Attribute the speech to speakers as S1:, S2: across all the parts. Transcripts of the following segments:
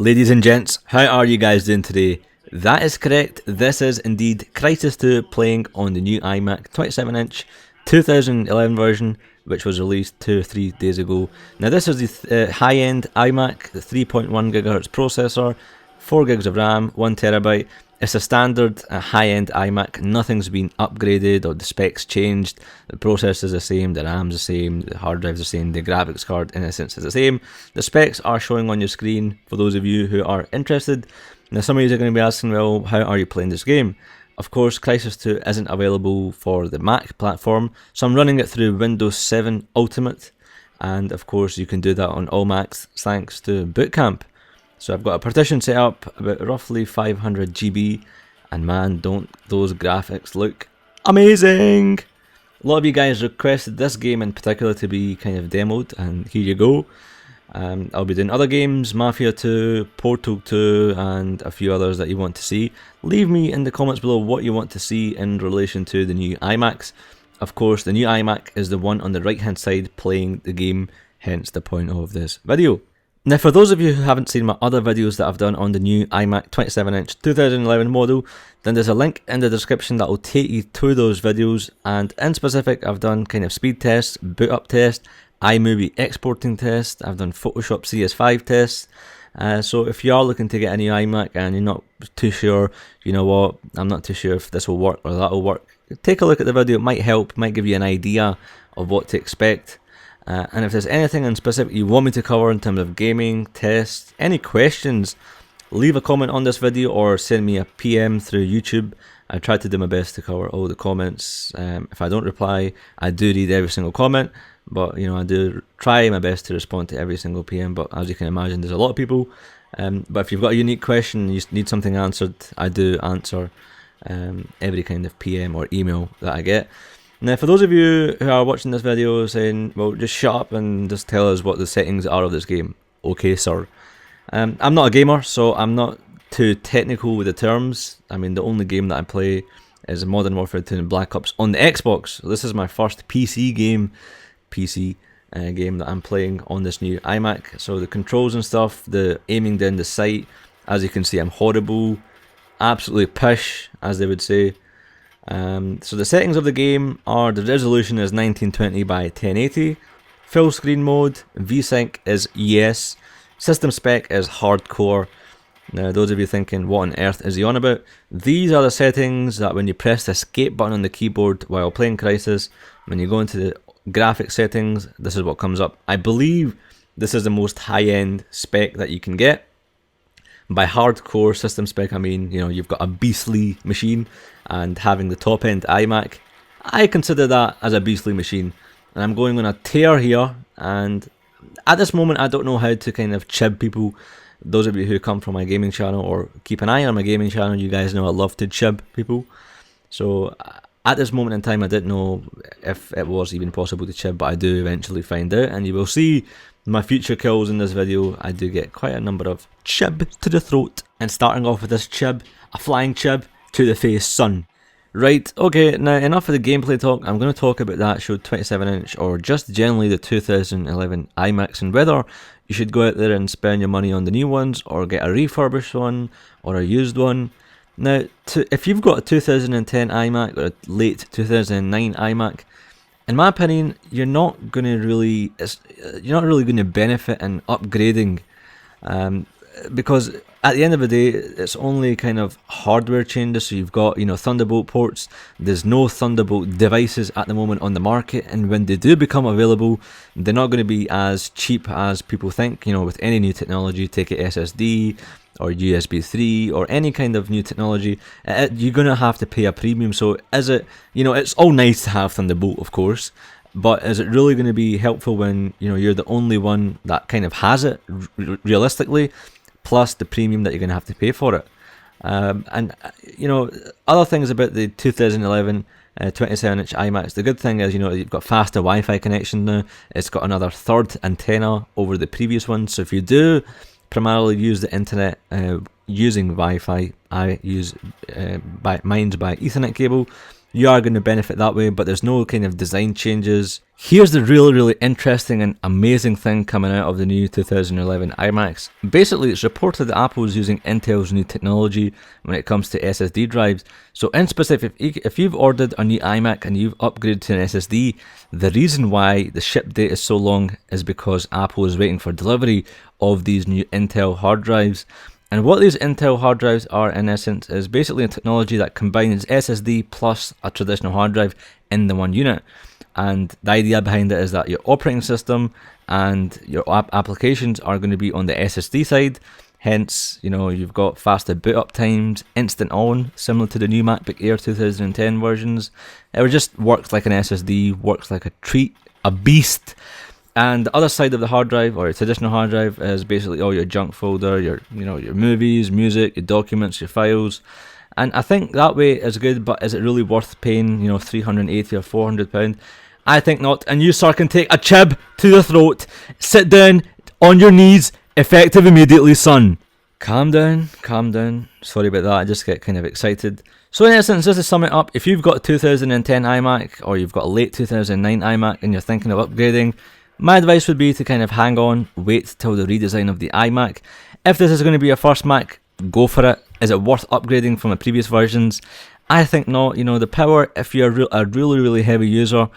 S1: Ladies and gents, how are you guys doing today? That is correct, this is indeed Crysis 2 playing on the new iMac 27-inch 2011 version, which was released 2 or 3 days ago. Now this is the high-end iMac, the 3.1 GHz processor, 4 gigs of RAM, 1 terabyte. It's a standard high-end iMac, nothing's been upgraded or the specs changed. The processor is the same, the RAM's the same, the hard drive's the same, the graphics card in essence is the same. The specs are showing on your screen for those of you who are interested. Now some of you are going to be asking, well, how are you playing this game? Of course, Crysis 2 isn't available for the Mac platform, so I'm running it through Windows 7 Ultimate, and of course you can do that on all Macs thanks to Boot Camp. So I've got a partition set up, about roughly 500 GB, and man, don't those graphics look amazing! A lot of you guys requested this game in particular to be kind of demoed, and here you go. I'll be doing other games, Mafia 2, Portal 2, and a few others that you want to see. Leave me in the comments below what you want to see in relation to the new iMacs. Of course, the new iMac is the one on the right hand side playing the game, hence the point of this video. Now for those of you who haven't seen my other videos that I've done on the new iMac 27-inch 2011 model, then there's a link in the description that will take you to those videos, and in specific I've done kind of speed tests, boot up test, iMovie exporting test, I've done Photoshop CS5 tests. So if you are looking to get a new iMac and you're not too sure, you know what, I'm not too sure if this will work or that will work, take a look at the video, it might help, might give you an idea of what to expect. And if there's anything in specific you want me to cover in terms of gaming, tests, any questions, leave a comment on this video or send me a PM through YouTube. I try to do my best to cover all the comments. If I don't reply, I do read every single comment, but you know, I do try my best to respond to every single PM, but as you can imagine there's a lot of people. But if you've got a unique question, you need something answered, I do answer every kind of PM or email that I get. Now for those of you who are watching this video saying, well, just shut up and just tell us what the settings are of this game. Okay sir. I'm not a gamer, so I'm not too technical with the terms. I mean, the only game that I play is Modern Warfare 2 and Black Ops on the Xbox. So this is my first PC game that I'm playing on this new iMac. So the controls and stuff, the aiming down the sight, as you can see I'm horrible, absolutely pish as they would say. So the settings of the game are, the resolution is 1920 by 1080, full screen mode, VSync is yes, system spec is hardcore. Now those of you thinking what on earth is he on about, these are the settings that when you press the escape button on the keyboard while playing Crysis, when you go into the graphic settings, this is what comes up. I believe this is the most high-end spec that you can get. By hardcore system spec, I mean, you know, you've got a beastly machine, and having the top end iMac, I consider that as a beastly machine. And I'm going on a tear here, and at this moment I don't know how to kind of chib people. Those of you who come from my gaming channel or keep an eye on my gaming channel, you guys know I love to chib people. So at this moment in time I didn't know if it was even possible to chib, but I do eventually find out, and you will see my future kills in this video. I do get quite a number of chib to the throat. And starting off with this chib, a flying chib to the face, son. Right, okay, now enough of the gameplay talk. I'm going to talk about the actual 27-inch or just generally the 2011 iMacs and whether you should go out there and spend your money on the new ones or get a refurbished one or a used one. Now, if you've got a 2010 iMac or a late 2009 iMac, in my opinion, you're not really going to benefit in upgrading, because at the end of the day, it's only kind of hardware changes. So you've got, you know, Thunderbolt ports. There's no Thunderbolt devices at the moment on the market, and when they do become available, they're not going to be as cheap as people think. You know, with any new technology, take it SSD or USB 3 or any kind of new technology, you're going to have to pay a premium. So is it, you know, it's all nice to have Thunderbolt, of course, but is it really going to be helpful when, you know, you're the only one that kind of has it realistically, plus the premium that you're going to have to pay for it? And you know, other things about the 2011 27-inch iMacs, the good thing is, you know, you've got faster Wi-Fi connection now. It's got another third antenna over the previous one, so if you do primarily use the internet using Wi-Fi, I use mine's by Ethernet cable, you are going to benefit that way, but there's no kind of design changes. Here's the really interesting and amazing thing coming out of the new 2011 iMacs. Basically, it's reported that Apple is using Intel's new technology when it comes to SSD drives. So in specific, if you've ordered a new iMac and you've upgraded to an SSD, the reason why the ship date is so long is because Apple is waiting for delivery of these new Intel hard drives. And what these Intel hard drives are, in essence, is basically a technology that combines SSD plus a traditional hard drive in the one unit. And the idea behind it is that your operating system and your applications are going to be on the SSD side. Hence, you know, you've got faster boot up times, instant on, similar to the new MacBook Air 2010 versions. It just works like an SSD, works like a treat, a beast. And the other side of the hard drive, or a traditional hard drive, is basically all your junk folder, your movies, music, your documents, your files. And I think that way is good, but is it really worth paying, £380 or £400? I think not. And you, sir, can take a chib to the throat, sit down on your knees, effective immediately, son. Calm down. Sorry about that, I just get kind of excited. So in essence, just to sum it up, if you've got a 2010 iMac, or you've got a late 2009 iMac, and you're thinking of upgrading, my advice would be to kind of hang on, wait till the redesign of the iMac. If this is going to be your first Mac, go for it. Is it worth upgrading from the previous versions? I think not. The power, if you're a really heavy user,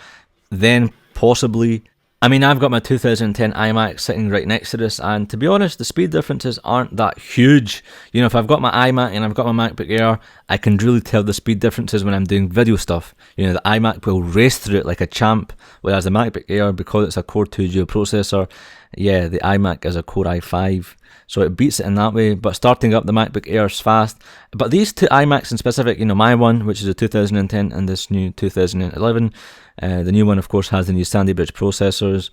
S1: then possibly. I mean, I've got my 2010 iMac sitting right next to this, and to be honest, the speed differences aren't that huge. If I've got my iMac and I've got my MacBook Air, I can really tell the speed differences when I'm doing video stuff. The iMac will race through it like a champ, whereas the MacBook Air, because it's a Core 2 Duo processor, yeah, the iMac is a Core i5, so it beats it in that way. But starting up the MacBook Air is fast. But these two iMacs in specific, my one, which is a 2010, and this new 2011, the new one, of course, has the new Sandy Bridge processors.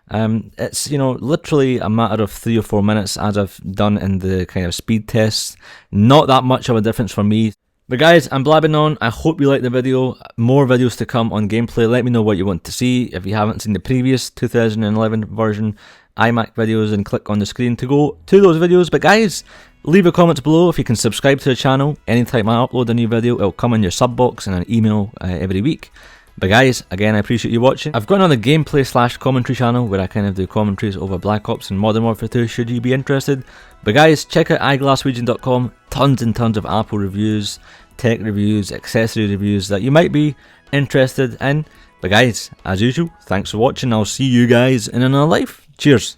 S1: It's, literally a matter of 3 or 4 minutes, as I've done in the kind of speed tests. Not that much of a difference for me. But guys, I'm blabbing on. I hope you liked the video. More videos to come on gameplay. Let me know what you want to see. If you haven't seen the previous 2011 version iMac videos, and click on the screen to go to those videos. But guys, leave a comment below if you can subscribe to the channel. Anytime I upload a new video, it'll come in your sub box and an email every week. But guys, again, I appreciate you watching. I've got another gameplay / commentary channel where I kind of do commentaries over Black Ops and Modern Warfare 2, should you be interested. But guys, check out iGlaswegian.com. Tons and tons of Apple reviews, tech reviews, accessory reviews that you might be interested in. But guys, as usual, thanks for watching. I'll see you guys in another life. Cheers.